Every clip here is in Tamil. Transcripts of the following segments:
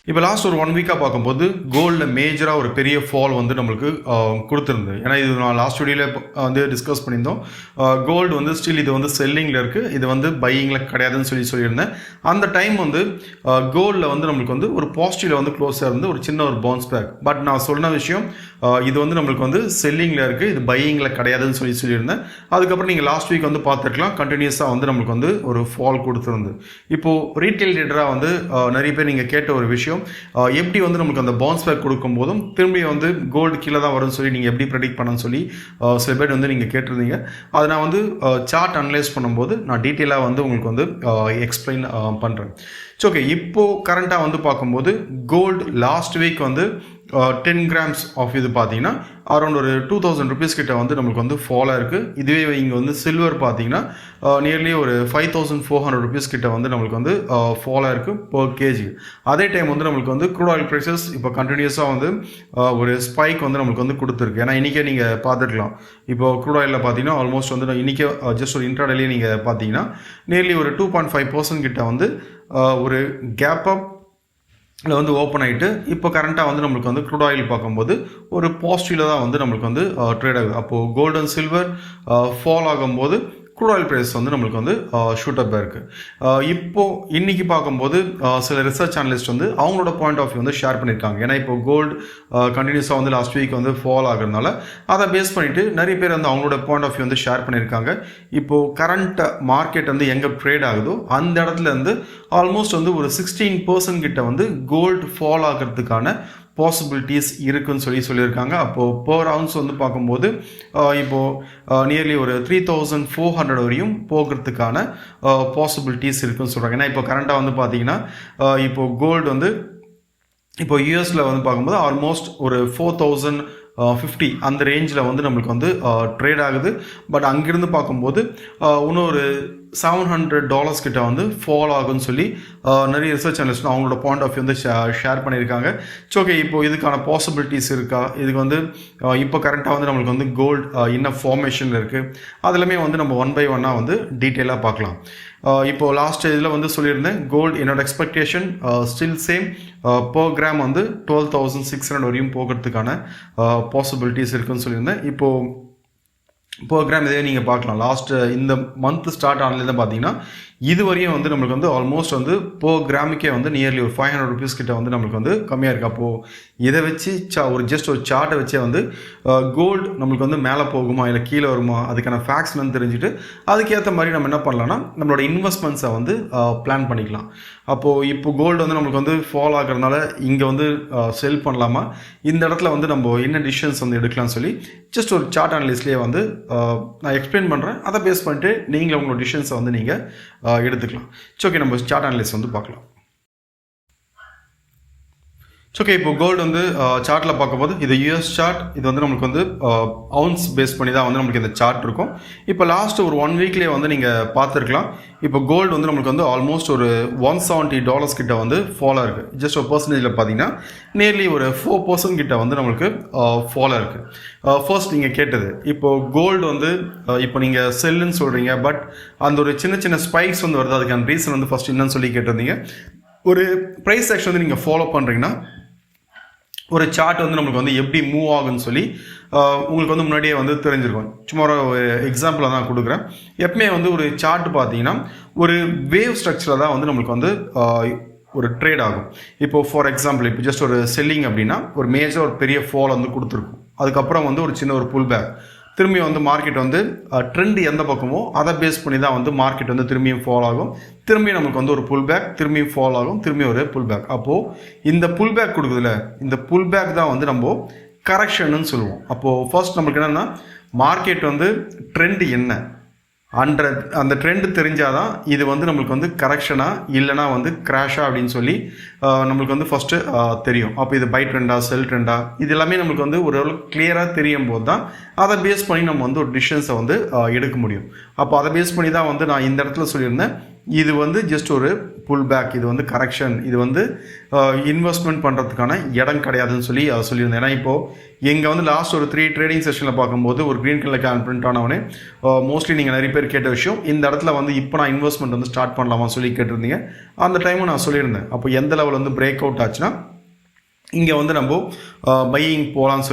இப்போ லாஸ்ட் ஒரு 1 வீக்காக பார்க்கும்போது கோல்டில் மேஜராக ஒரு பெரிய ஃபால் வந்து நம்மளுக்கு கொடுத்துருந்தது. ஏன்னா இது நான் லாஸ்ட் வீடியோவில் வந்து டிஸ்கஸ் பண்ணியிருந்தோம். கோல்டு வந்து ஸ்டில் இது வந்து செல்லிங்கில் இருக்குது, இது வந்து பையிங்கில் கிடையாதுன்னு சொல்லியிருந்தேன். அந்த டைம் வந்து கோல்டில் வந்து நம்மளுக்கு வந்து ஒரு பாசிட்டிவில் வந்து க்ளோஸாக இருந்து ஒரு சின்ன ஒரு பவுன்ஸ் பேக். பட் நான் சொன்ன விஷயம் இது வந்து நம்மளுக்கு வந்து செல்லிங்கில் இருக்குது, இது பையிங்கில் கிடையாதுன்னு சொல்லியிருந்தேன். அதுக்கப்புறம் நீங்கள் லாஸ்ட் வீக் வந்து பார்த்துருக்கலாம், கண்டினியூஸாக வந்து நம்மளுக்கு வந்து ஒரு ஃபால் கொடுத்துருந்து. இப்போது ரீட்டைல் ட்ரேடராக வந்து நிறைய பேர் நீங்கள் கேட்ட ஒரு விஷயம், எப்படி வந்து நமக்கு அந்த பவுன்ஸ் பேக் கொடுக்கும் போதும் திரும்பி வந்து கோல்டு கீழே தான் வரும்னு சொல்லி நீங்கள் எப்படி ப்ரெடிக்ட் பண்ணணும்னு சொல்லி சில பேர் வந்து நீங்கள் கேட்டிருந்தீங்க. அதை நான் வந்து சார்ட் அனலைஸ் பண்ணும்போது நான் டீட்டெயிலாக வந்து உங்களுக்கு வந்து எக்ஸ்பிளைன் பண்ணுறேன். ஓகே, இப்போது கரண்ட்டாக வந்து பார்க்கும்போது கோல்டு லாஸ்ட் வீக் வந்து 10 grams ஆஃப் இது பார்த்தீங்கன்னா அரௌண்ட் ஒரு 2000 rupees கிட்ட வந்து நம்மளுக்கு வந்து ஃபாலாக இருக்குது. இதுவே இங்கே வந்து சில்வர் பார்த்தீங்கன்னா நியர்லி ஒரு 5400 rupees கிட்ட வந்து நம்மளுக்கு வந்து ஃபாலாக இருக்குது பர் கேஜி. அதே டைம் வந்து நம்மளுக்கு வந்து க்ரூட் ஆயில் ப்ரைஸஸ் இப்போ கண்டினியூஸாக வந்து ஒரு ஸ்பைக் வந்து நம்மளுக்கு வந்து கொடுத்துருக்கு. ஏன்னா இன்றைக்கே நீங்கள் பார்த்துக்கலாம், இப்போ க்ரூட் ஆயிலில் பார்த்தீங்கன்னா ஆல்மோஸ்ட் வந்து இன்றைக்கே ஜஸ்ட் ஒரு இன்ட்ராடேலேயே நீங்கள் பார்த்தீங்கன்னா நியர்லி ஒரு 2.5% கிட்ட வந்து ஒரு கேப் அப் வந்து ஓப்பன் ஆகிட்டு இப்போ கரண்ட்டாக வந்து நம்மளுக்கு வந்து க்ரூட் ஆயில் பார்க்கும்போது ஒரு பாசிட்டிவில் தான் வந்து நம்மளுக்கு வந்து ட்ரேட் ஆகுது. அப்போது கோல்டு அண்ட் சில்வர் ஃபால் ஆகும்போது க்ரூட் ஆயில் ப்ரைஸ் வந்து நம்மளுக்கு வந்து ஷூட்டப்பாக இருக்குது. இப்போது இன்றைக்கி பார்க்கும்போது சில ரிசர்ச் அனலிஸ்ட் வந்து அவங்களோட பாயிண்ட் ஆஃப் வியூ வந்து ஷேர் பண்ணியிருக்காங்க. ஏன்னா இப்போ கோல்டு கண்டினியூஸாக வந்து லாஸ்ட் வீக் வந்து ஃபால் ஆகுறதுனால அதை பேஸ் பண்ணிவிட்டு நிறைய பேர் வந்து அவங்களோட பாயிண்ட் ஆஃப் வியூ வந்து ஷேர் பண்ணியிருக்காங்க. இப்போது கரண்ட் மார்க்கெட் வந்து எங்கே ட்ரேட் ஆகுதோ அந்த இடத்துல இருந்து ஆல்மோஸ்ட் வந்து ஒரு 16% கிட்ட வந்து கோல்டு ஃபால் ஆகிறதுக்கான பாசிபிலிட்டிஸ் இருக்குன்னு சொல்லியிருக்காங்க. அப்போது பர் அவுன்ஸ் வந்து பார்க்கும்போது இப்போது நியர்லி ஒரு 3400 வரையும் போகிறதுக்கான பாசிபிலிட்டிஸ் இருக்குன்னு சொல்கிறாங்க. ஏன்னா இப்போ கரண்ட்டாக வந்து பார்த்தீங்கன்னா இப்போது கோல்டு வந்து இப்போ யூஎஸில் வந்து பார்க்கும்போது ஆல்மோஸ்ட் ஒரு 4050 அந்த ரேஞ்சில் வந்து நம்மளுக்கு வந்து ட்ரேட் ஆகுது. பட் அங்கிருந்து பார்க்கும்போது இன்னொரு $700 கிட்ட வந்து ஃபால் ஆகுன்னு சொல்லி நிறைய ரிசர்ச் அனலிஸ்ட் அவங்களோட பாயிண்ட் ஆஃப் வியூ வந்து ஷேர் பண்ணியிருக்காங்க. ஓகே, இப்போ இதுக்கான பாசிபிலிட்டிஸ் இருக்கா, இதுக்கு வந்து இப்போ கரண்ட்டாக வந்து நம்மளுக்கு வந்து கோல்டு என்ன ஃபார்மேஷனில் இருக்குது, அதெல்லாமே வந்து நம்ம 1 by 1 வந்து டீட்டெயிலாக பார்க்கலாம். இப்போது லாஸ்ட் இதில் வந்து சொல்லியிருந்தேன், கோல்டு என்னோட expectation still same, per gram வந்து 12,600 வரையும் போகிறதுக்கான பாசிபிலிட்டிஸ் இருக்குன்னு சொல்லியிருந்தேன். இப்போது ப்ரோக்ராம் இதே நீங்கள் பார்க்கலாம், லாஸ்ட் இந்த மந்த் ஸ்டார்ட் ஆனதுலேருந்து பார்த்தீங்கன்னா இது வரையும் வந்து நம்மளுக்கு வந்து ஆல்மோஸ்ட் வந்து பர் கிராமுக்கே வந்து நியர்லி ஒரு 500 rupees கிட்ட வந்து நம்மளுக்கு வந்து கம்மியாக இருக்குது. அப்போது இதை வச்சு ஒரு ஜஸ்ட் ஒரு சார்ட்டை வச்சே வந்து கோல்டு நம்மளுக்கு வந்து மேலே போகுமா இல்லை கீழே வருமா அதுக்கான ஃபேக்ட்ஸ் வந்து தெரிஞ்சுட்டு அதுக்கேற்ற மாதிரி நம்ம என்ன பண்ணலாம்னா நம்மளோட இன்வெஸ்ட்மெண்ட்ஸை வந்து பிளான் பண்ணிக்கலாம். அப்போது இப்போ கோல்டு வந்து நம்மளுக்கு வந்து ஃபால் ஆகிறதுனால இங்கே வந்து செல் பண்ணலாமா, இந்த இடத்துல வந்து நம்ம என்ன டிசிஷன்ஸ் வந்து எடுக்கலாம்னு சொல்லி ஜஸ்ட் ஒரு சார்ட் அனலிஸ்ட்லேயே வந்து நான் எக்ஸ்பிளைன் பண்ணுறேன். அதை பேஸ் பண்ணிட்டு நீங்களே உங்களோட டிசிஷன்ஸை வந்து நீங்கள் எடுத்துக்கலாம். ஓகே, நம்ம சார்ட் அனலிஸ்ட் வந்து பார்க்கலாம். ஓகே, இப்போ கோல்டு வந்து சார்ட்டில் பார்க்கும்போது இது யூஎஸ் சார்ட், இது வந்து நம்மளுக்கு வந்து அவுன்ஸ் பேஸ் பண்ணி தான் வந்து நம்மளுக்கு இந்த சார்ட் இருக்கும். இப்போ லாஸ்ட் ஒரு 1 வீக்லேயே வந்து நீங்கள் பார்த்துருக்கலாம், இப்போ கோல்டு வந்து நம்மளுக்கு வந்து ஆல்மோஸ்ட் ஒரு $170 கிட்ட வந்து ஃபாலாக இருக்குது. ஜஸ்ட் ஒரு பர்சன்டேஜில் பார்த்தீங்கன்னா நியர்லி ஒரு 4% கிட்ட வந்து நம்மளுக்கு ஃபாலாக இருக்குது. ஃபர்ஸ்ட் நீங்கள் கேட்டது, இப்போது கோல்டு வந்து இப்போ நீங்கள் செல்லுன்னு சொல்கிறீங்க, பட் அந்த ஒரு சின்ன சின்ன ஸ்பைக்ஸ் வந்து வருது, அதுக்கான ரீசன் வந்து ஃபஸ்ட் என்னன்னு சொல்லி கேட்டிருந்தீங்க. ஒரு ப்ரைஸ் ஆக்ஷன் வந்து நீங்கள் ஃபாலோ பண்ணுறீங்கன்னா ஒரு சார்ட் வந்து நம்மளுக்கு வந்து எப்படி மூவ் ஆகுன்னு சொல்லி உங்களுக்கு வந்து முன்னாடியே வந்து தெரிஞ்சிருக்கும். சும்மா ஒரு எக்ஸாம்பிளாக தான் கொடுக்குறேன். எப்பவுமே வந்து ஒரு சார்ட் பார்த்தீங்கன்னா ஒரு வேவ் ஸ்ட்ரக்சரில் தான் வந்து நம்மளுக்கு வந்து ஒரு ட்ரேட் ஆகும். இப்போது ஃபார் எக்ஸாம்பிள் இப்போ ஜஸ்ட் ஒரு செல்லிங் அப்படின்னா ஒரு மேஜர் ஒரு பெரிய ஃபால் வந்து கொடுத்துருக்கும், அதுக்கப்புறம் வந்து ஒரு சின்ன ஒரு புல் பேக், திரும்பி வந்து மார்க்கெட் வந்து ட்ரெண்ட் எந்த பக்கமோ அதை பேஸ் பண்ணி தான் வந்து மார்க்கெட் வந்து திரும்பியும் ஃபால் ஆகும், திரும்பி நமக்கு வந்து ஒரு புல் பேக், திரும்பியும் ஃபால் ஆகும், திரும்பி ஒரு புல் பேக். அப்போது இந்த புல் பேக் கொடுக்குதுல, இந்த புல் பேக் தான் வந்து நம்ம கரெக்ஷன்னு சொல்லுவோம். அப்போது ஃபர்ஸ்ட் நம்மளுக்கு என்னென்னா மார்க்கெட் வந்து ட்ரெண்ட் என்ன அந்த ட்ரெண்ட் தெரிஞ்சாதான் இது வந்து நம்மளுக்கு வந்து கரெக்ஷனா இல்லைனா வந்து கிராஷா அப்படின்னு சொல்லி நம்மளுக்கு வந்து ஃபஸ்ட்டு தெரியும். அப்போ இது பை ட்ரெண்டா செல் ட்ரெண்டா இது எல்லாமே நம்மளுக்கு வந்து ஓரளவுக்கு கிளியராக தெரியும் போது தான் அதை பேஸ் பண்ணி நம்ம வந்து ஒரு டிசிஷன்ஸை வந்து எடுக்க முடியும். அப்போ அதை பேஸ் பண்ணி தான் வந்து நான் இந்த இடத்துல சொல்லியிருந்தேன், இது வந்து ஜஸ்ட் ஒரு புல் பேக், இது வந்து கரெக்ஷன், இது வந்து இன்வெஸ்ட்மெண்ட் பண்ணுறதுக்கான இடம் கிடையாதுன்னு சொல்லி சொல்லியிருந்தேன். ஏன்னா இப்போது இங்கே வந்து லாஸ்ட் ஒரு 3 ட்ரேடிங் செஷனில் பார்க்கும்போது ஒரு க்ரீன் கலர் கேன் பிரிண்ட் ஆனவனே மோஸ்ட்லி நீங்கள் நிறைய பேர் கேட்ட விஷயம், இந்த இடத்துல வந்து இப்போ நான் இன்வெஸ்ட்மெண்ட் வந்து ஸ்டார்ட் பண்ணலாமா சொல்லி கேட்டிருந்தீங்க. அந்த டைமும் நான் சொல்லியிருந்தேன். அப்போ எந்த லெவல் வந்து பிரேக் அவுட் ஆச்சுன்னா இங்கே வந்து நம்ம பையிங் போகலான்னு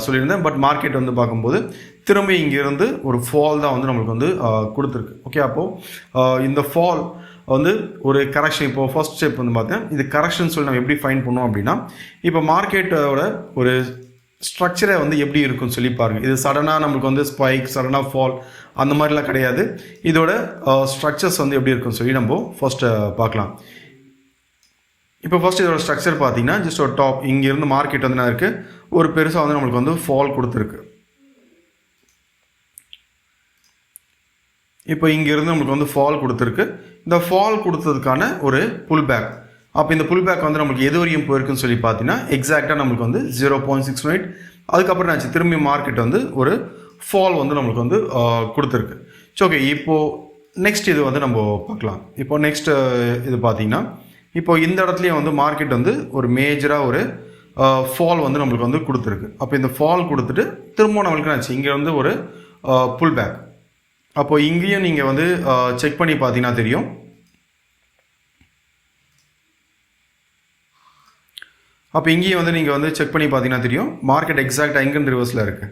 சொல்லியிருந்தேன். பட் மார்க்கெட் வந்து பார்க்கும்போது திரும்பி இங்கேருந்து ஒரு ஃபால் தான் வந்து நம்மளுக்கு வந்து கொடுத்துருக்கு. ஓகே, அப்போது இந்த ஃபால் வந்து ஒரு கரெக்ஷன். இப்போ ஃபர்ஸ்ட் ஸ்டெப் வந்து பார்த்தேன், இது கரெக்ஷன் சொல்லி நம்ம எப்படி ஃபைன் பண்ணோம் அப்படின்னா, இப்போ மார்க்கெட்டோட ஒரு ஸ்ட்ரக்சரை வந்து எப்படி இருக்குன்னு சொல்லி பாருங்கள். இது சடனாக நம்மளுக்கு வந்து ஸ்பைக், சடனாக ஃபால் அந்த மாதிரிலாம் கிடையாது. இதோட ஸ்ட்ரக்சர்ஸ் வந்து எப்படி இருக்குன்னு சொல்லி நம்ம ஃபர்ஸ்ட்டு பார்க்கலாம். இப்போ ஃபர்ஸ்ட் இதோட ஸ்ட்ரக்சர் பார்த்தீங்கன்னா ஜஸ்ட் ஒரு டாப், இங்கேருந்து மார்க்கெட் வந்து என்ன இருக்குது, ஒரு பெருசாக வந்து நம்மளுக்கு வந்து ஃபால் கொடுத்துருக்கு. இப்போ இங்கேருந்து நம்மளுக்கு வந்து ஃபால் கொடுத்துருக்கு. இந்த ஃபால் கொடுத்ததுக்கான ஒரு புல் பேக். அப்போ இந்த புல் பேக் வந்து நம்மளுக்கு எது வரையும் போயிருக்குன்னு சொல்லி பார்த்தீங்கன்னா எக்ஸாக்டாக நம்மளுக்கு வந்து 0.68. அதுக்கப்புறம் ஆச்சு திரும்பி மார்க்கெட் வந்து ஒரு ஃபால் வந்து நம்மளுக்கு வந்து கொடுத்துருக்கு. ஸோ ஓகே, இப்போது நெக்ஸ்ட் இது வந்து நம்ம பார்க்கலாம். இப்போ நெக்ஸ்ட் இது பார்த்தீங்கன்னா இப்போ இந்த இடத்துலையும் வந்து மார்க்கெட் வந்து ஒரு மேஜராக ஒரு ஃபால் வந்து நம்மளுக்கு வந்து கொடுத்துருக்கு. அப்போ இந்த ஃபால் கொடுத்துட்டு திரும்ப நம்மளுக்கு ஆச்சு இங்கே வந்து ஒரு புல் பேக். அப்போ இங்கேயும் நீங்கள் வந்து செக் பண்ணி பார்த்தீங்கன்னா தெரியும், அப்போ இங்கேயும் வந்து நீங்கள் வந்து செக் பண்ணி பார்த்தீங்கன்னா தெரியும் மார்க்கெட் எக்ஸாக்டாக எங்கேருந்து ரிவர்ஸில் இருக்குது.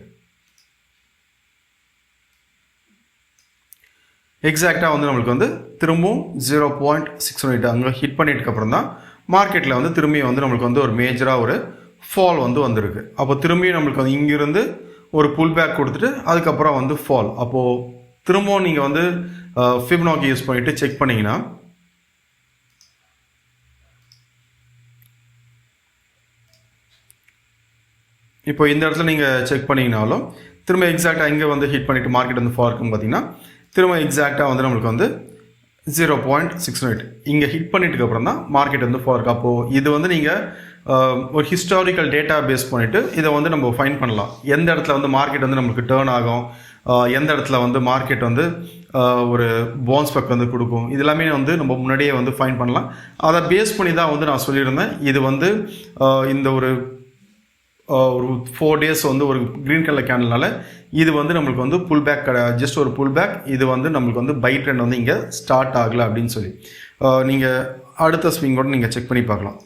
எக்ஸாக்டாக வந்து நம்மளுக்கு வந்து திரும்பவும் 0.68 அங்கே ஹிட் பண்ணிட்டுக்கப்புறம் தான் மார்க்கெட்டில் வந்து திரும்பி வந்து நம்மளுக்கு வந்து ஒரு மேஜராக ஒரு ஃபால் வந்து வந்திருக்கு. அப்போ திரும்பியும் நம்மளுக்கு வந்து இங்கேருந்து ஒரு புல் பேக் கொடுத்துட்டு அதுக்கப்புறம் வந்து ஃபால். அப்போது திரும்பவும் நீங்கள் வந்து ஃபிபனாக்கி யூஸ் பண்ணிவிட்டு செக் பண்ணிங்கன்னா இப்போ இந்த இடத்துல நீங்கள் செக் பண்ணிங்கனாலும் திரும்ப எக்ஸாக்டாக இங்கே வந்து ஹிட் பண்ணிவிட்டு மார்க்கெட் வந்து ஃபால் இருக்குன்னு பார்த்தீங்கன்னா திரும்ப எக்ஸாக்டாக வந்து நம்மளுக்கு வந்து 0.68 இங்கே ஹிட் பண்ணிட்டுக்கு அப்புறம் தான் மார்க்கெட் வந்து ஃபால் இருக்குது. அப்போது இது வந்து நீங்கள் ஒரு ஹிஸ்டாரிக்கல் டேட்டா பேஸ் பண்ணிவிட்டு இதை வந்து நம்ம ஃபைன் பண்ணலாம். எந்த இடத்துல வந்து மார்க்கெட் வந்து நம்மளுக்கு டேர்ன் ஆகும், எந்த இடத்துல வந்து மார்க்கெட் வந்து ஒரு பவுன்ஸ் பேக் வந்து கொடுக்கும், இது எல்லாமே வந்து நம்ம முன்னாடியே வந்து ஃபைன் பண்ணலாம். அதை பேஸ் பண்ணி தான் வந்து நான் சொல்லியிருந்தேன். இது வந்து இந்த ஒரு 4 days வந்து ஒரு க்ரீன் கலர் கேண்டல்னால இது வந்து நம்மளுக்கு வந்து புல் பேக், ஜஸ்ட் ஒரு புல் பேக். இது வந்து நம்மளுக்கு வந்து பை ட்ரெண்ட் வந்து இங்கே ஸ்டார்ட் ஆகலை அப்படின்னு சொல்லி நீங்கள் அடுத்த ஸ்விங்கோட நீங்கள் செக் பண்ணி பார்க்கலாம்.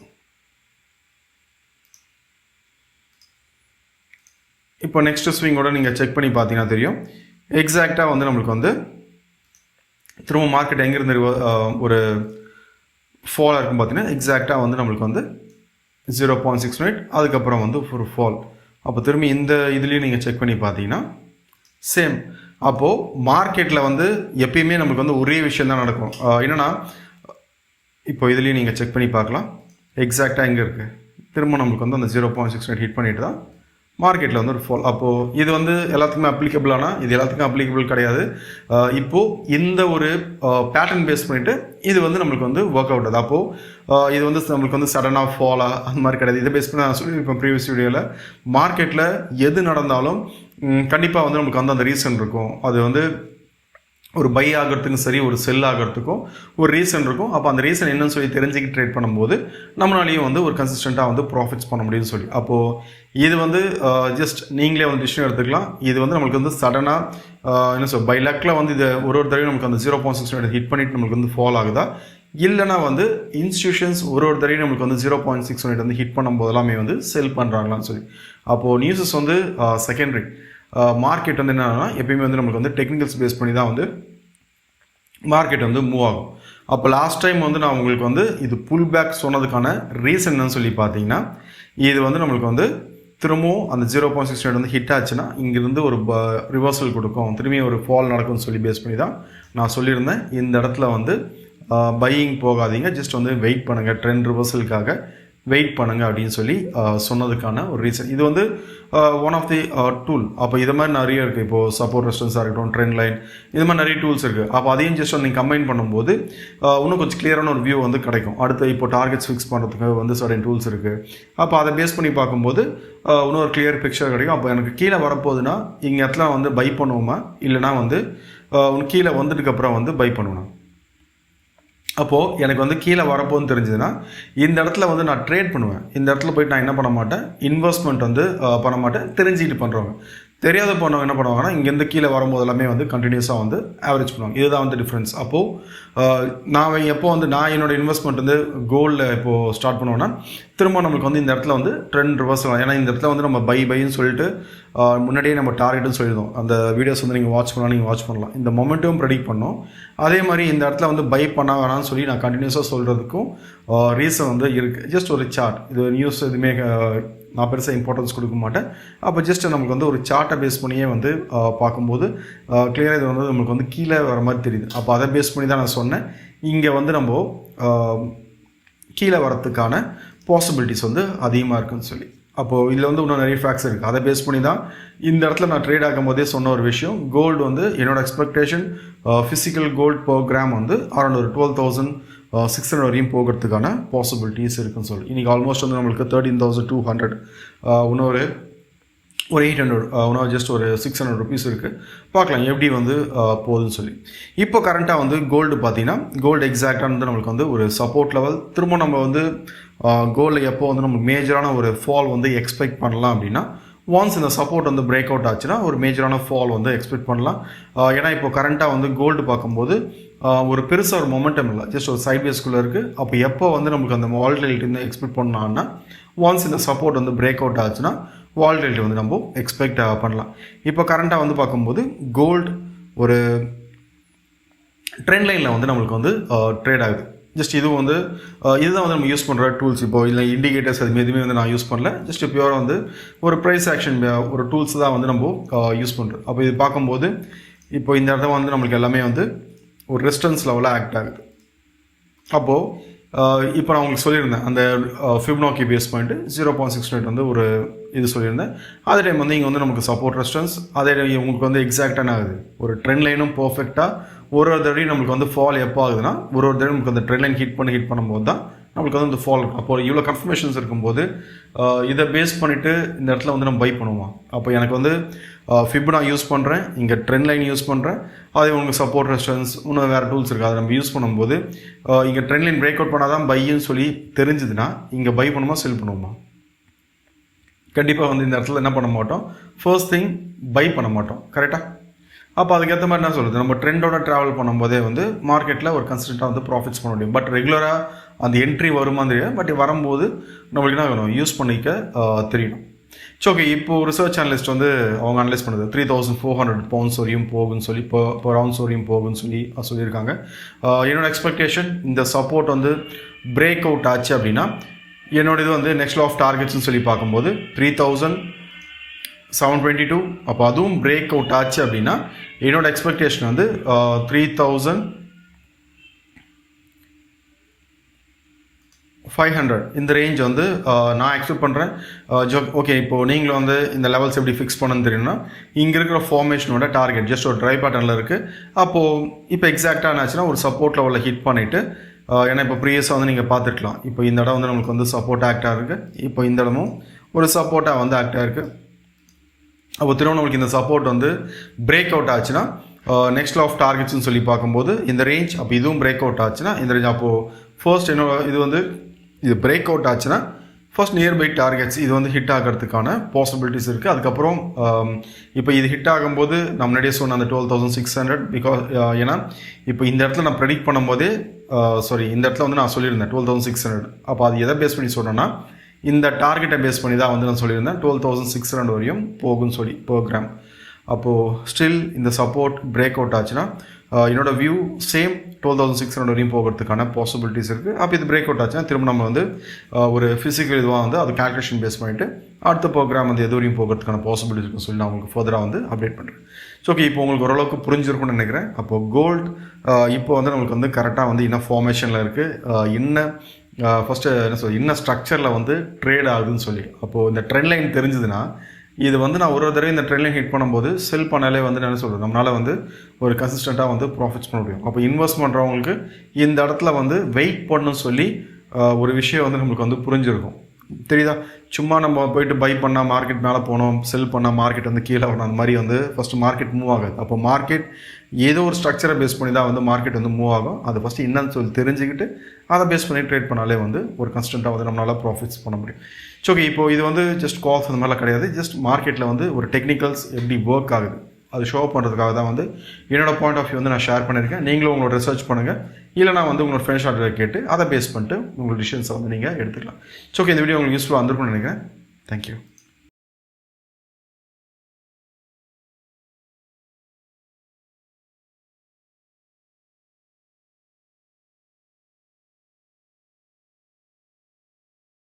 இப்போ நெக்ஸ்ட் ஸ்விங்கோட நீங்கள் செக் பண்ணி பார்த்தீங்கன்னா தெரியும் எக்ஸாக்டாக வந்து நம்மளுக்கு வந்து திரும்ப மார்க்கெட் எங்கேருந்து ஒரு ஃபாலாக இருக்கும் பார்த்தீங்கன்னா எக்ஸாக்டாக வந்து நம்மளுக்கு வந்து 0.68 அதுக்கப்புறம் வந்து ஒரு ஃபால். அப்போ திரும்பி இந்த இதுலேயும் நீங்கள் செக் பண்ணி பார்த்தீங்கன்னா சேம். அப்போது மார்க்கெட்டில் வந்து எப்பயுமே நம்மளுக்கு வந்து ஒரே விஷயம் தான் நடக்கும். என்னென்னா இப்போ இதுலேயும் நீங்கள் செக் பண்ணி பார்க்கலாம் எக்ஸாக்டாக எங்கே இருக்குது, திரும்ப நம்மளுக்கு வந்து அந்த 0.68 ஹிட் பண்ணிட்டு தான் மார்க்கெட்டில் வந்து ஒரு ஃபால். அப்போது இது வந்து எல்லாத்துக்குமே அப்ளிகபிளானா இது எல்லாத்துக்கும் அப்ளிகபிள் கிடையாது. இப்போது இந்த ஒரு பேட்டர்ன் பேஸ் பண்ணிவிட்டு இது வந்து நம்மளுக்கு வந்து ஒர்க் அவுட் ஆகுது. அப்போது இது வந்து நம்மளுக்கு வந்து சடனாக ஃபாலாக அந்த மாதிரி கிடையாது. இதை பேஸ் பண்ணி நான் சொல்லியிருப்பேன் ப்ரீவியஸ் வீடியோவில், மார்க்கெட்டில் எது நடந்தாலும் கண்டிப்பாக வந்து நம்மளுக்கு வந்து அந்த ரீசன் இருக்கும். அது வந்து ஒரு பை ஆகிறதுக்கும் சரி ஒரு செல் ஆகிறதுக்கும் ஒரு ரீசன் இருக்கும். அப்போ அந்த ரீசன் என்னன்னு சொல்லி தெரிஞ்சுக்கி ட்ரேட் பண்ணும்போது நம்மளாலையும் வந்து ஒரு கன்சிஸ்டண்ட்டாக வந்து ப்ராஃபிட்ஸ் பண்ண முடியும்னு சொல்லி. அப்போது இது வந்து ஜஸ்ட் நீங்களே வந்து டிசிஷன் எடுத்துக்கலாம். இது வந்து நம்மளுக்கு வந்து சடனாக என்ன சொல் பை லக்கில் வந்து இது ஒரு தடவை நமக்கு அந்த 0.68 ஹிட் பண்ணிவிட்டு நம்மளுக்கு வந்து ஃபால் ஆகுதா, இல்லைனா வந்து இன்ஸ்டியூஷன்ஸ் ஒரு தடவை நம்மளுக்கு வந்து 0.68 வந்து ஹிட் பண்ணும்போது எல்லாமே வந்து செல் பண்ணுறாங்களான்னு சொல்லி. அப்போது நியூஸஸ் வந்து செகண்டரி. மார்க்கெட் வந்து என்னன்னா எப்பயுமே வந்து நம்மளுக்கு வந்து டெக்னிக்கல்ஸ் பேஸ் பண்ணி தான் வந்து மார்க்கெட் வந்து மூவ் ஆகும். அப்போ லாஸ்ட் டைம் வந்து நான் உங்களுக்கு வந்து இது புல் பேக் சொன்னதுக்கான ரீசன் என்னன்னு சொல்லி பார்த்தீங்கன்னா இது வந்து நம்மளுக்கு வந்து திரும்பவும் அந்த 0.68 வந்து ஹிட் ஆச்சுன்னா இங்கிருந்து ஒரு ரிவர்சல் கொடுக்கும், திரும்பி ஒரு ஃபால் நடக்கும்னு சொல்லி பேஸ் பண்ணி தான் நான் சொல்லியிருந்தேன். இந்த இடத்துல வந்து பையிங் போகாதீங்க, ஜஸ்ட் வந்து வெயிட் பண்ணுங்கள், ட்ரெண்ட் ரிவர்சலுக்காக வெயிட் பண்ணுங்கள் அப்படின்னு சொல்லி சொன்னதுக்கான ஒரு ரீசன். இது வந்து ஒன் ஆஃப் தி டூல். அப்போ இது மாதிரி நிறைய இருக்குது. இப்போது சப்போர்ட் ரெசிஸ்டன்ஸாக இருக்கட்டும், ட்ரெண்ட் லைன், இது மாதிரி நிறைய டூல்ஸ் இருக்குது. அப்போ அதையும் ஜஸ்ட் நீங்கள் கம்பைன் பண்ணும்போது இன்னும் கொஞ்சம் கிளியரான ஒரு வியூ வந்து கிடைக்கும். அடுத்து இப்போ டார்கெட்ஸ் ஃபிக்ஸ் பண்ணுறதுக்கு வந்து சர்டன் டூல்ஸ் இருக்குது. அப்போ அதை பேஸ் பண்ணி பார்க்கும்போது இன்னொரு கிளியர் பிக்சர் கிடைக்கும். அப்போ எனக்கு கீழே வரப்போகுதுன்னா இங்கே இடத்துல வந்து பை பண்ணுவோமா, இல்லைனா வந்து கீழே வந்துட்டுக்கப்புறம் வந்து பை பண்ணுவேன். அப்போது எனக்கு வந்து கீழே வரப்போன்னு தெரிஞ்சதுன்னா இந்த இடத்துல வந்து நான் ட்ரேட் பண்ணுவேன். இந்த இடத்துல போய்ட்டு நான் என்ன பண்ண மாட்டேன், இன்வெஸ்ட்மெண்ட் வந்து பண்ண மாட்டேன். தெரிஞ்சுக்கிட்டு பண்ணுறவங்க, தெரியாத போனவங்க என்ன பண்ணுவாங்கன்னா இங்கேருந்து கீழே வரும்போது எல்லாமே வந்து கண்டினியூஸாக வந்து ஆவரேஜ் பண்ணுவாங்க. இதுதான் வந்து டிஃப்ரென்ஸ். அப்போது நான் எப்போ வந்து நான் என்னோடய இன்வெஸ்ட்மெண்ட் வந்து கோல்டில் இப்போது ஸ்டார்ட் பண்ணுவேன்னா திரும்ப நம்மளுக்கு வந்து இந்த இடத்துல வந்து ட்ரெண்ட் ரிவர்ஸ் ஆகும். ஏன்னா இந்த இடத்துல வந்து நம்ம பைன்னு சொல்லிட்டு முன்னாடியே நம்ம டார்கெட்னு சொல்லிடுவோம். அந்த வீடியோஸ் வந்து நீங்கள் வாட்ச் பண்ணலாம். இந்த மொமெண்ட்டும் ப்ரெடிக்ட் பண்ணோம். அதே மாதிரி இந்த இடத்துல வந்து பை பண்ண வேணாம்னு சொல்லி நான் கண்டினியூஸாக சொல்கிறதுக்கும் ரீசன் வந்து இருக்குது. ஜஸ்ட் ஒரு சார்ட், இது நியூஸ் எதுவுமே நான் பெருசாக இம்பார்ட்டன்ஸ் கொடுக்க மாட்டேன். அப்போ ஜஸ்ட் நமக்கு வந்து ஒரு சார்ட்டை பேஸ் பண்ணியே வந்து பார்க்கும்போது கிளியராக இது வந்து நம்மளுக்கு வந்து கீழே வர மாதிரி தெரியுது. அப்போ அதை பேஸ் பண்ணி தான் நான் சொன்னேன் இங்கே வந்து நம்ம கீழே வரத்துக்கான பாசிபிலிட்டிஸ் வந்து அதிகமாக இருக்குதுன்னு சொல்லி. அப்போது இதில் வந்து இன்னும் நிறைய ஃபேக்ட்ஸ் இருக்குது. அதை பேஸ் பண்ணி தான் இந்த இடத்துல நான் ட்ரேட் ஆகும் போதே சொன்ன ஒரு விஷயம், கோல்டு வந்து என்னோடய expectation physical gold per gram வந்து அரௌண்ட் ஒரு 12,600 வரையும் போகிறதுக்கான பாசிபிலிட்டிஸ் இருக்குன்னு சொல்லி. இன்றைக்கி ஆல்மோஸ்ட் வந்து நம்மளுக்கு 13,200 இன்னொரு 800 இன்னும் ஜஸ்ட் ஒரு 600 ருபீஸ் இருக்குது. பார்க்கலாம் எப்படி வந்து போகுதுன்னு சொல்லி. இப்போ கரண்ட்டாக வந்து கோல்டு பார்த்தீங்கன்னா கோல்டு எக்ஸாக்டாக வந்து நம்மளுக்கு வந்து ஒரு சப்போர்ட் லெவல். திரும்ப நம்ம வந்து கோல்டில் எப்போ வந்து நம்ம மேஜரான ஒரு ஃபால் வந்து எக்ஸ்பெக்ட் பண்ணலாம் அப்படின்னா ஒன்ஸ் இந்த சப்போர்ட் வந்து பிரேக் அவுட் ஆச்சுன்னா ஒரு மேஜரான ஃபால் வந்து எக்ஸ்பெக்ட் பண்ணலாம். ஏன்னா இப்போ கரண்ட்டாக வந்து கோல்டு பார்க்கும்போது ஒரு பெருசாக ஒரு மொமெண்டம் இல்லை, ஜஸ்ட் ஒரு சைட்வேஸ்குள்ளே இருக்குது. அப்போ எப்போ வந்து நமக்கு அந்த வாலட்டிலிட்டி வந்து எக்ஸ்பெக்ட் பண்ணான்னா ஒன்ஸ் இந்த சப்போர்ட் வந்து பிரேக் அவுட் ஆச்சுன்னா வாலட்டிலிட்டி வந்து நம்ம எக்ஸ்பெக்ட் பண்ணலாம். இப்போ கரண்ட்டாக வந்து பார்க்கும்போது கோல்டு ஒரு ட்ரெண்ட் லைனில் வந்து நம்மளுக்கு வந்து ட்ரேட் ஆகுது. ஜஸ்ட் இதுவும் வந்து இதுதான் வந்து நம்ம யூஸ் பண்ணுற டூல்ஸ். இப்போ இல்லை இண்டிகேட்டர்ஸ் அது எதுவுமே வந்து நான் யூஸ் பண்ணல. ஜஸ்ட் பியூராக வந்து ஒரு ப்ரைஸ் ஆக்ஷன் ஒரு டூல்ஸ் தான் வந்து நம்ம யூஸ் பண்ணுறோம். அப்போ இது பார்க்கும்போது இப்போ இந்த இடத்துல வந்து நம்மளுக்கு எல்லாமே வந்து ஒரு ரெசிஸ்டன்ஸ் லெவலாக ஆக்ட் ஆகுது. அப்போது இப்போ நான் உங்களுக்கு சொல்லியிருந்தேன் அந்த ஃபிப்னாக்கி பேஸ் பாயிண்ட்டு 0.68 வந்து ஒரு இது சொல்லியிருந்தேன். அதே டைம் வந்து இங்கே வந்து நமக்கு சப்போர்ட் ரெசிஸ்டன்ஸ், அதே டைம் உங்களுக்கு வந்து எக்ஸாக்டான ஆகுது ஒரு ட்ரெண்ட் லைனும் பர்ஃபெக்டாக. ஒரு தடவை நம்மளுக்கு வந்து ஃபால் எப்போ ஆகுதுன்னா ஒரு தடவை நமக்கு அந்த ட்ரெண்ட் லைன் ஹிட் பண்ணும்போது தான் நம்மளுக்கு வந்து இந்த ஃபால் இருக்கும். அப்போ இவ்வளோ கன்ஃபர்மேஷன்ஸ் இருக்கும்போது இதை பேஸ் பண்ணிவிட்டு இந்த இடத்துல வந்து நம்ம பை பண்ணுவோம். அப்போ எனக்கு வந்து ஃபிப் நான் யூஸ் பண்ணுறேன், இங்கே ட்ரெண்ட் லைன் யூஸ் பண்ணுறேன், அதே உங்களுக்கு சப்போர்ட் ரெசிஸ்டன்ஸ் இன்னும் வேறு டூல்ஸ் இருக்குது. அதை நம்ம யூஸ் பண்ணும்போது இங்கே ட்ரெண்ட் லைன் பிரேக் அவுட் பண்ணால் தான் பைன்னு சொல்லி தெரிஞ்சுதுன்னா இங்கே பை பண்ணுமா செல் பண்ணுவோமா? கண்டிப்பாக வந்து இந்த இடத்துல என்ன பண்ண மாட்டோம், ஃபர்ஸ்ட் திங் பை பண்ண மாட்டோம். கரெக்டாக? அப்போ அதுக்கேற்ற மாதிரி என்ன சொல்கிறது, நம்ம ட்ரெண்டோட ட்ராவல் பண்ணும்போதே வந்து மார்க்கெட்டில் ஒரு கன்சிஸ்டண்ட்டாக வந்து ப்ராஃபிட்ஸ் பண்ண முடியும். பட் ரெகுலராக அந்த என்ட்ரி வருமா தெரியாது. பட் வரும்போது நம்மளுக்கு என்ன வேணும், யூஸ் பண்ணிக்க தெரியணும். ஸோ ஓகே, இப்போது ரிசர்ச் அனலிஸ்ட் வந்து அவங்க அனலைஸ் பண்ணுறது 3,400 பவுண்ட்ஸ் வரையும் போகுன்னு சொல்லி இப்போ ரவுண்ட்ஸ் வரையும் போகுன்னு சொல்லி சொல்லியிருக்காங்க. என்னோடய எக்ஸ்பெக்டேஷன் இந்த சப்போர்ட் வந்து பிரேக் அவுட் ஆச்சு அப்படின்னா என்னோட இது வந்து நெக்ஸ்ட் ஆஃப் டார்கெட்ஸ்னு சொல்லி பார்க்கும்போது 3,722. அப்போ அதுவும் பிரேக் அவுட் ஆச்சு அப்படின்னா என்னோட எக்ஸ்பெக்டேஷன் வந்து 3,500 இந்த ரேஞ்ச் வந்து நான் எக்ஸ்பெக்ட் பண்ணுறேன். ஓகே, இப்போது நீங்களும் வந்து இந்த லெவல்ஸ் எப்படி ஃபிக்ஸ் பண்ணணும்னு தெரியும்னா இங்கே இருக்கிற ஃபார்மேஷனோட டார்கெட் ஜஸ்ட் ஒரு ட்ரை பேட்டர்னில் இருக்குது. அப்போது இப்போ எக்ஸாக்டாக என்னாச்சுன்னா ஒரு சப்போர்ட் லெவலில் ஹிட் பண்ணிவிட்டு ஏன்னா இப்போ ப்ரீவியஸாக வந்து நீங்கள் பார்த்துருக்கலாம். இப்போ இந்த இடம் வந்து நம்மளுக்கு வந்து சப்போர்ட் ஆக்டாக இருக்குது, இப்போ இந்த இடமும் ஒரு சப்போர்ட்டாக வந்து ஆக்டாக இருக்குது. அப்போ திரும்ப நம்மளுக்கு இந்த சப்போர்ட் வந்து பிரேக் அவுட் ஆச்சுன்னா நெக்ஸ்ட் ஆஃப் டார்கெட்ஸ்னு சொல்லி பார்க்கும்போது இந்த ரேஞ்ச், அப்போ இதுவும் பிரேக் அவுட் ஆச்சுன்னா இந்த ரேஞ்ச். அப்போது ஃபர்ஸ்ட் என்னோட இது வந்து இது பிரேக் அவுட் ஆச்சுன்னா ஃபர்ஸ்ட் நியர்பை டார்கெட்ஸ் இது வந்து ஹிட் ஆகிறதுக்கான பாசிபிலிட்டிஸ் இருக்குது. அதுக்கப்புறம் இப்போ இது ஹிட் ஆகும்போது நம்ம முன்னாடியே சொன்ன அந்த 12,600 பிகாஸ் ஏன்னா இப்போ இந்த இடத்துல நான் ப்ரெடிக்ட் பண்ணும்போதே இந்த இடத்துல வந்து நான் சொல்லியிருந்தேன் 12,600. அப்போ அது எதை பேஸ் பண்ணி சொன்னேன்னா இந்த டார்கெட்டை பேஸ் பண்ணி தான் வந்து நான் சொல்லியிருந்தேன் 12,600 வரையும் போகுன்னு சொல்லி பர் கிராம். அப்போது ஸ்டில் இந்த சப்போர்ட் பிரேக் அவுட் ஆச்சுன்னா என்னோட வியூ சேம் 12,600 வரையும் போகிறதுக்கான பாசிபிலிட்டிஸ் இருக்குது. அப்போ இது பிரேக் அவுட் ஆச்சுன்னா திரும்ப நம்ம வந்து ஒரு ஃபிசிக்கல் இதுவாக வந்து அது கால்குலேஷன் பேஸ் பண்ணிவிட்டு அடுத்த ப்ரோக்ராம் வந்து எது வரையும் போகிறதுக்கான பாசிபிலிட்டிஸ் இருக்குன்னு சொல்லி நான் உங்களுக்கு ஃபர்தராக வந்து அப்டேட் பண்ணுறேன். ஸோ ஓகே, இப்போ உங்களுக்கு ஓரளவுக்கு புரிஞ்சிருக்கும்னு நினைக்கிறேன். அப்போது கோல்டு இப்போ வந்து நம்மளுக்கு வந்து கரெக்டாக வந்து இன்னும் ஃபார்மேஷனில் இருக்குது, இன்னும் ஃபஸ்ட்டு என்ன சொல்ல இன்னும் ஸ்ட்ரக்சரில் வந்து ட்ரேட் ஆகுதுன்னு சொல்லி. அப்போது இந்த ட்ரெண்ட் லைன் தெரிஞ்சுதுன்னா இது வந்து நான் ஒரு தடவை இந்த ட்ரெண்ட் லைன் ஹிட் பண்ணும்போது செல் பண்ணாலே வந்து என்ன சொல்கிறது நம்மளால் வந்து ஒரு கன்சிஸ்டண்ட்டாக வந்து ப்ராஃபிட்ஸ் பண்ண முடியும். அப்போ இன்வெஸ்ட் பண்ணுறவங்களுக்கு இந்த இடத்துல வந்து வெயிட் பண்ணணும்னு சொல்லி ஒரு விஷயம் வந்து நம்மளுக்கு வந்து புரிஞ்சிருக்கும். தெரியுதா? சும்மா நம்ம போயிட்டு பை பண்ணால் மார்க்கெட் மேலே போனோம், செல் பண்ணால் மார்க்கெட் வந்து கீழே வரணும், அந்த மாதிரி வந்து ஃபஸ்ட்டு மார்க்கெட் மூவ் ஆகுது. அப்போ மார்க்கெட் ஏதோ ஒரு ஸ்ட்ரக்சரை பேஸ் பண்ணி தான் வந்து மார்க்கெட் வந்து மூவ் ஆகும். அது ஃபஸ்ட்டு என்னன்னு சொல்லி தெரிஞ்சுக்கிட்டு அதை பேஸ் பண்ணி ட்ரேட் பண்ணாலே வந்து ஒரு கன்ஸ்டண்ட்டாக வந்து நம்மளால் ப்ராஃபிட்ஸ் பண்ண முடியும். ஓகே, இப்போ இது வந்து ஜஸ்ட் கால்ஸ் அந்த மாதிரிலாம் கிடையாது. ஜஸ்ட் மார்க்கெட்டில் வந்து ஒரு டெக்னிக்கல்ஸ் எப்படி ஒர்க் ஆகுது அது ஷோ பண்ணுறதுக்காக தான் வந்து என்னோடய பாயிண்ட் ஆஃப் வியூ வந்து நான் ஷேர் பண்ணியிருக்கேன். நீங்களும் உங்களோட ரிசர்ச் பண்ணுங்கள், இல்லைனா வந்து உங்களோட ஃப்ரெண்ட்ஸ் ஆர்டர் கேட்டு அதை பேஸ் பண்ணிட்டு உங்களோட டிசிஷன்ஸை வந்து நீங்கள் எடுத்துக்கலாம். ஓகே, இந்த வீடியோ உங்களுக்கு யூஸ்ஃபுல்லாக வந்திருக்கும்னு நினைக்கிறேன். தேங்க்யூ.